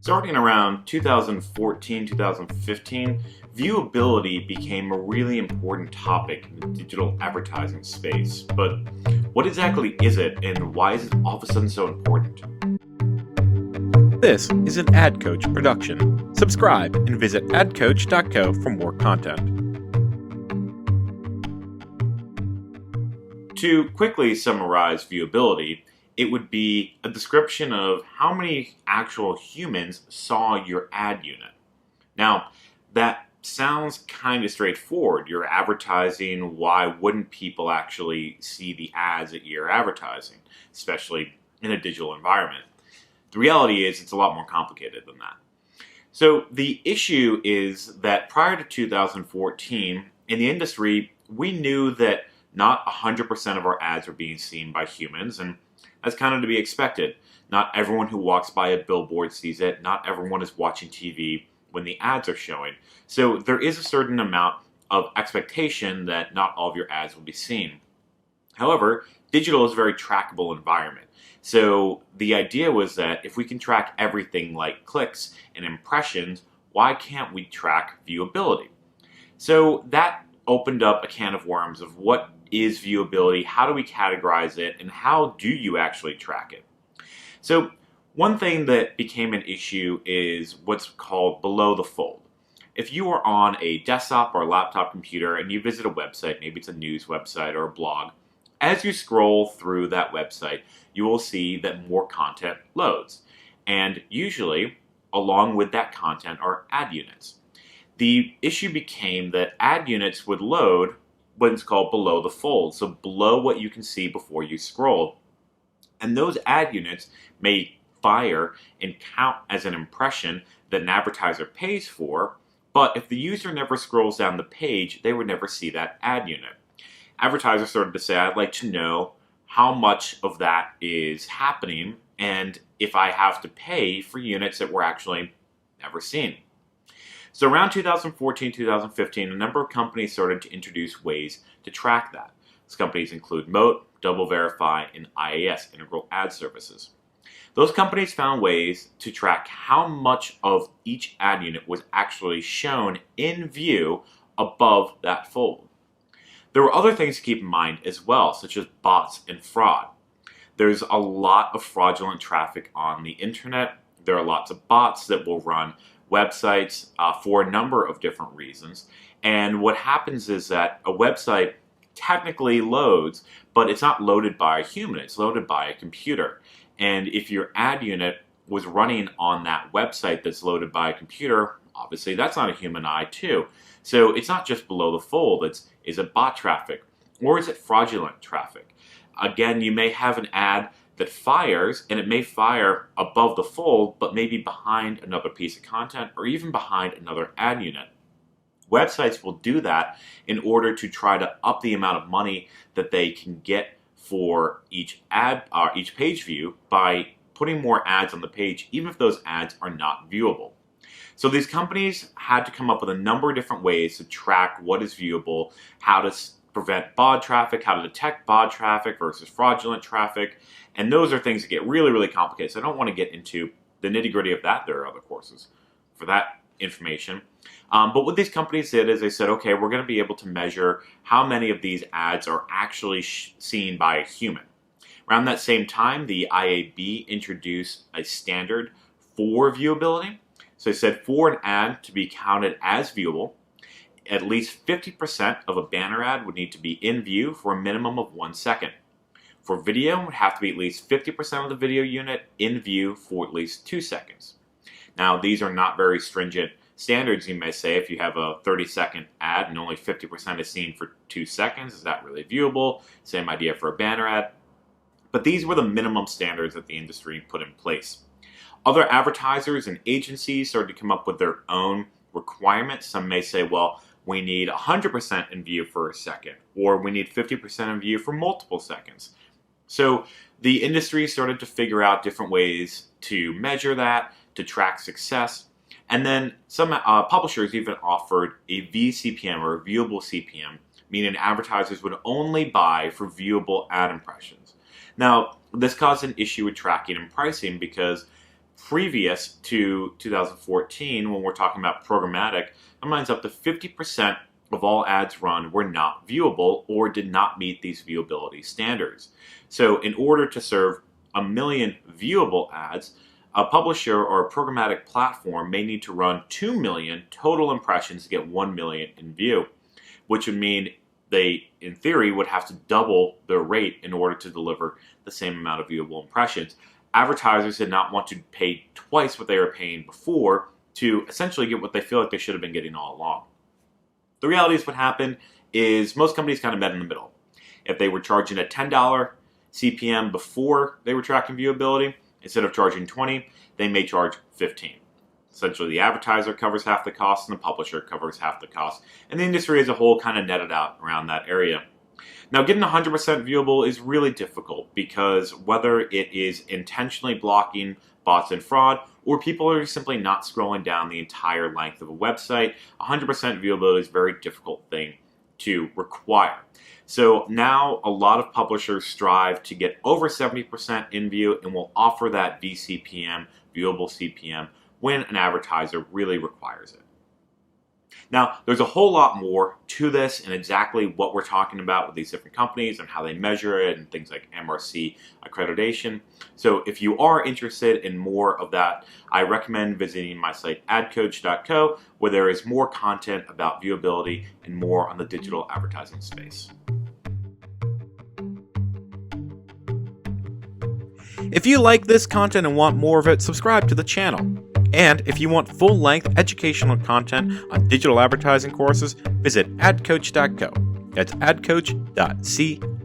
Starting around 2014, 2015, viewability became a really important topic in the digital advertising space. But what exactly is it, and why is it all of a sudden so important? This is an AdCoach production. Subscribe and visit adcoach.co for more content. To quickly summarize viewability, it would be a description of how many actual humans saw your ad unit. Now, that sounds kind of straightforward. You're advertising, why wouldn't people actually see the ads that you're advertising, especially in a digital environment? The reality is it's a lot more complicated than that. So the issue is that prior to 2014, in the industry, we knew that not 100% of our ads were being seen by humans, and that's kind of to be expected. Not everyone who walks by a billboard sees it. Not everyone is watching TV when the ads are showing. So there is a certain amount of expectation that not all of your ads will be seen. However, digital is a very trackable environment. So the idea was that if we can track everything like clicks and impressions, why can't we track viewability? So that opened up a can of worms of what is viewability, how do we categorize it, and how do you actually track it? So one thing that became an issue is what's called below the fold. If you are on a desktop or laptop computer and you visit a website, maybe it's a news website or a blog, as you scroll through that website, you will see that more content loads. And usually, along with that content are ad units. The issue became that ad units would load what's called below the fold, so below what you can see before you scroll. And those ad units may fire and count as an impression that an advertiser pays for, but if the user never scrolls down the page, they would never see that ad unit. Advertisers started to say, I'd like to know how much of that is happening and if I have to pay for units that were actually never seen. So around 2014, 2015, a number of companies started to introduce ways to track that. These companies include Moat, DoubleVerify, and IAS, Integral Ad Services. Those companies found ways to track how much of each ad unit was actually shown in view above that fold. There were other things to keep in mind as well, such as bots and fraud. There's a lot of fraudulent traffic on the internet. There are lots of bots that will run websites for a number of different reasons. And what happens is that a website technically loads, but it's not loaded by a human, it's loaded by a computer. And if your ad unit was running on that website that's loaded by a computer, obviously that's not a human eye too. So it's not just below the fold, is it bot traffic or is it fraudulent traffic? Again, you may have an ad that fires, and it may fire above the fold, but maybe behind another piece of content or even behind another ad unit. Websites will do that in order to try to up the amount of money that they can get for each ad, each page view by putting more ads on the page, even if those ads are not viewable. So these companies had to come up with a number of different ways to track what is viewable, how to prevent bot traffic, how to detect bot traffic versus fraudulent traffic. And those are things that get really, really complicated. So I don't want to get into the nitty-gritty of that. There are other courses for that information. But what these companies did is they said, okay, we're going to be able to measure how many of these ads are actually seen by a human. Around that same time, the IAB introduced a standard for viewability. So they said for an ad to be counted as viewable, at least 50% of a banner ad would need to be in view for a minimum of 1 second. For video, it would have to be at least 50% of the video unit in view for at least 2 seconds. Now, these are not very stringent standards, you may say. If you have a 30-second ad and only 50% is seen for 2 seconds, is that really viewable? Same idea for a banner ad. But these were the minimum standards that the industry put in place. Other advertisers and agencies started to come up with their own requirements. Some may say, well, we need 100% in view for a second, or we need 50% in view for multiple seconds. So the industry started to figure out different ways to measure that, to track success. And then some publishers even offered a VCPM or a viewable CPM, meaning advertisers would only buy for viewable ad impressions. Now, this caused an issue with tracking and pricing because previous to 2014, when we're talking about programmatic, sometimes up to 50% of all ads run were not viewable or did not meet these viewability standards. So in order to serve 1 million viewable ads, a publisher or a programmatic platform may need to run 2 million total impressions to get 1 million in view, which would mean they, in theory, would have to double their rate in order to deliver the same amount of viewable impressions. Advertisers did not want to pay twice what they were paying before to essentially get what they feel like they should have been getting all along. The reality is what happened is most companies kind of met in the middle. If they were charging a $10 CPM before they were tracking viewability, instead of charging $20, they may charge $15. Essentially, the advertiser covers half the cost and the publisher covers half the cost. And the industry as a whole kind of netted out around that area. Now, getting 100% viewable is really difficult because whether it is intentionally blocking bots and fraud, or people are simply not scrolling down the entire length of a website, 100% viewability is a very difficult thing to require. So now a lot of publishers strive to get over 70% in view and will offer that VCPM, viewable CPM, when an advertiser really requires it. Now, there's a whole lot more to this and exactly what we're talking about with these different companies and how they measure it and things like MRC accreditation. So if you are interested in more of that, I recommend visiting my site AdCoach.co, where there is more content about viewability and more on the digital advertising space. If you like this content and want more of it, subscribe to the channel. And if you want full-length educational content on digital advertising courses, visit AdCoach.co. That's adcoach.co.